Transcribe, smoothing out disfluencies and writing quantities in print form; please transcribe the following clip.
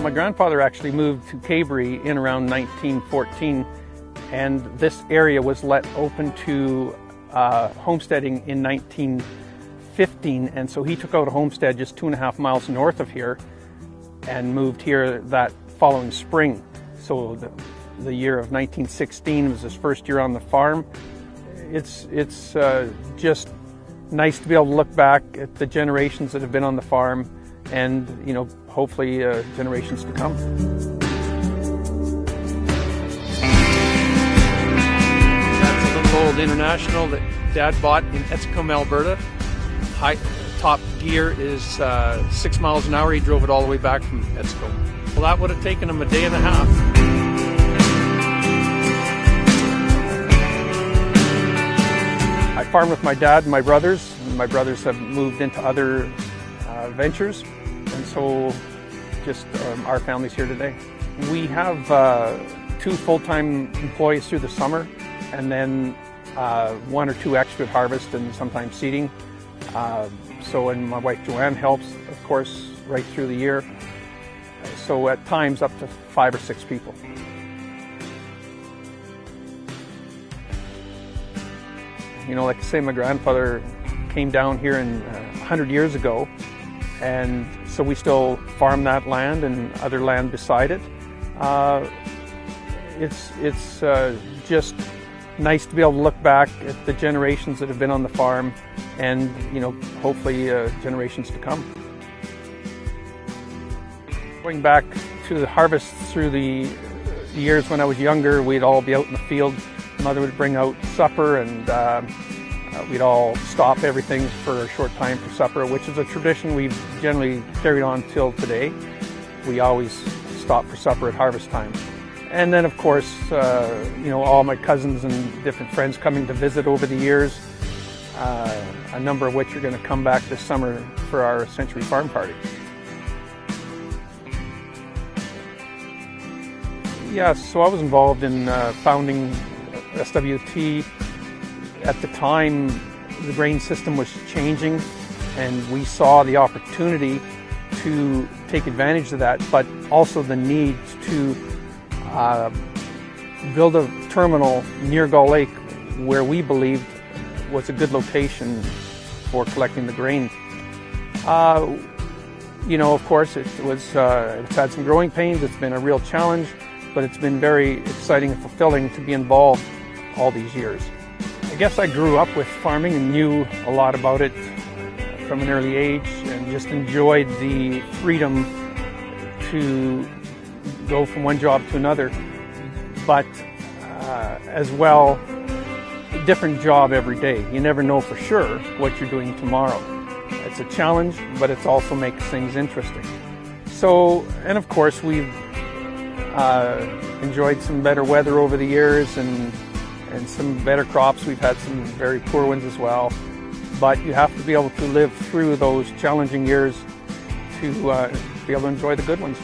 My grandfather actually moved to Cavery in around 1914, and this area was let open to homesteading in 1915, and so he took out a homestead just 2.5 miles north of here and moved here that following spring. So the year of 1916 was his first year on the farm. It's just nice to be able to look back at the generations that have been on the farm, and hopefully generations to come. That's a little old International that Dad bought in Etscombe, Alberta. Top gear is 6 miles an hour. He drove it all the way back from Etscombe. Well, that would have taken him a day and a half. I farm with my dad and my brothers. My brothers have moved into other ventures, and so just our family's here today. We have 2 full-time employees through the summer, and then 1 or 2 extra at harvest and sometimes seeding. And my wife Joanne helps, of course, right through the year. So at times up to 5 or 6 people. Like I say, my grandfather came down here 100 years ago, and so we still farm that land and other land beside it. It's just nice to be able to look back at the generations that have been on the farm, and hopefully generations to come. Going back to the harvest through the years when I was younger, we'd all be out in the field. Mother would bring out supper, and we'd all stop everything for a short time for supper, which is a tradition we've generally carried on till today. We always stop for supper at harvest time. And then, of course, all my cousins and different friends coming to visit over the years, a number of which are going to come back this summer for our Century Farm Party. Yeah, so I was involved in founding SWT. At the time, the grain system was changing, and we saw the opportunity to take advantage of that, but also the need to build a terminal near Gull Lake where we believed was a good location for collecting the grain. Of course, it's had some growing pains. It's been a real challenge, but it's been very exciting and fulfilling to be involved all these years. I guess I grew up with farming and knew a lot about it from an early age, and just enjoyed the freedom to go from one job to another, but as well, a different job every day. You never know for sure what you're doing tomorrow. It's a challenge, but it also makes things interesting. So, and of course, we've enjoyed some better weather over the years, and some better crops. We've had some very poor ones as well, but you have to be able to live through those challenging years to be able to enjoy the good ones.